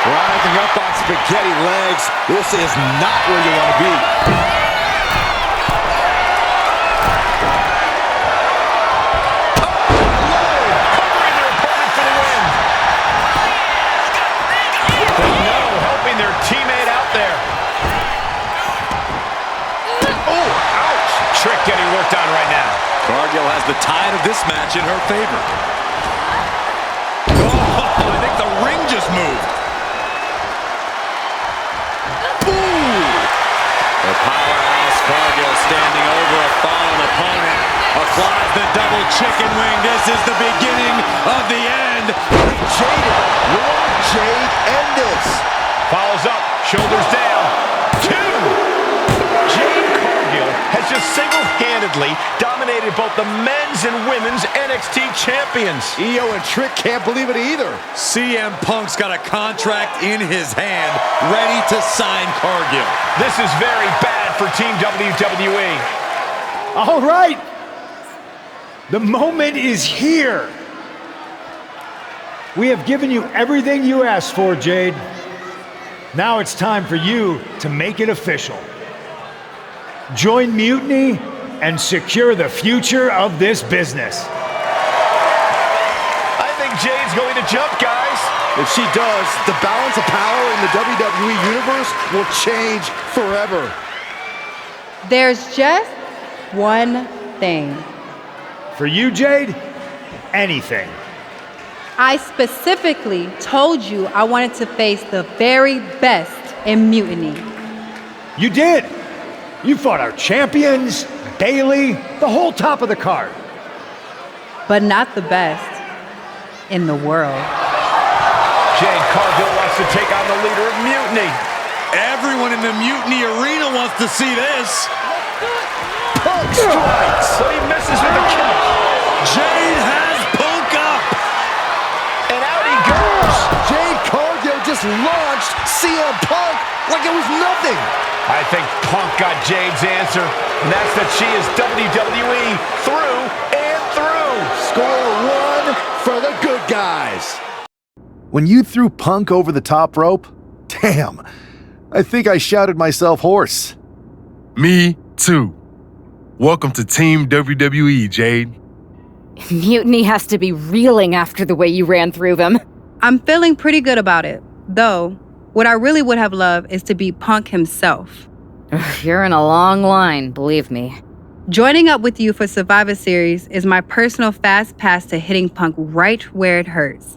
Rising up on spaghetti legs. This is not where you want to be. Teammate out there. Oh, ouch. Trick getting worked on right now. Cargill has the tide of this match in her favor. Oh, I think the ring just moved. Ooh. The powerhouse Cargill standing over a fallen opponent. Applies the double chicken wing. This is the beginning of the end. Jade, will Jade end this? Follows up, shoulders down. 2! Jade Cargill has just single-handedly dominated both the men's and women's NXT champions. Io and Trick can't believe it either. CM Punk's got a contract in his hand, ready to sign Cargill. This is very bad for Team WWE. All right. The moment is here. We have given you everything you asked for, Jade. Now it's time for you to make it official. Join Mutiny and secure the future of this business. I think Jade's going to jump, guys. If she does, the balance of power in the WWE Universe will change forever. There's just one thing. For you, Jade, anything. I specifically told you I wanted to face the very best in Mutiny. You did. You fought our champions, Bailey, the whole top of the card. But not the best in the world. Jade Cargill wants to take on the leader of Mutiny. Everyone in the Mutiny arena wants to see this. Punk strikes, but he misses with the kick. Jade has Punk up. And out he goes. Jade Cargill just launched CM Punk like it was nothing. I think Punk got Jade's answer, and that's that she is WWE through and through. Score 1 for the good guys. When you threw Punk over the top rope, damn, I think I shouted myself hoarse. Me too. Welcome to Team WWE, Jade. Mutiny has to be reeling after the way you ran through them. I'm feeling pretty good about it, though. What I really would have loved is to beat Punk himself. You're in a long line, believe me. Joining up with you for Survivor Series is my personal fast pass to hitting Punk right where it hurts.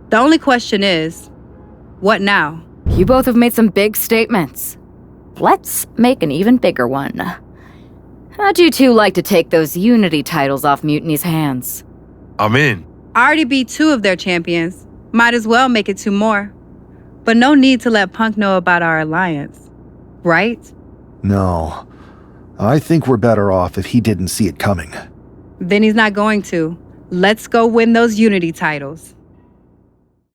The only question is, what now? You both have made some big statements. Let's make an even bigger one. How'd you two like to take those Unity titles off Mutiny's hands? I'm in. I already beat 2 of their champions. Might as well make it 2 more. But no need to let Punk know about our alliance, right? No. I think we're better off if he didn't see it coming. Then he's not going to. Let's go win those Unity titles.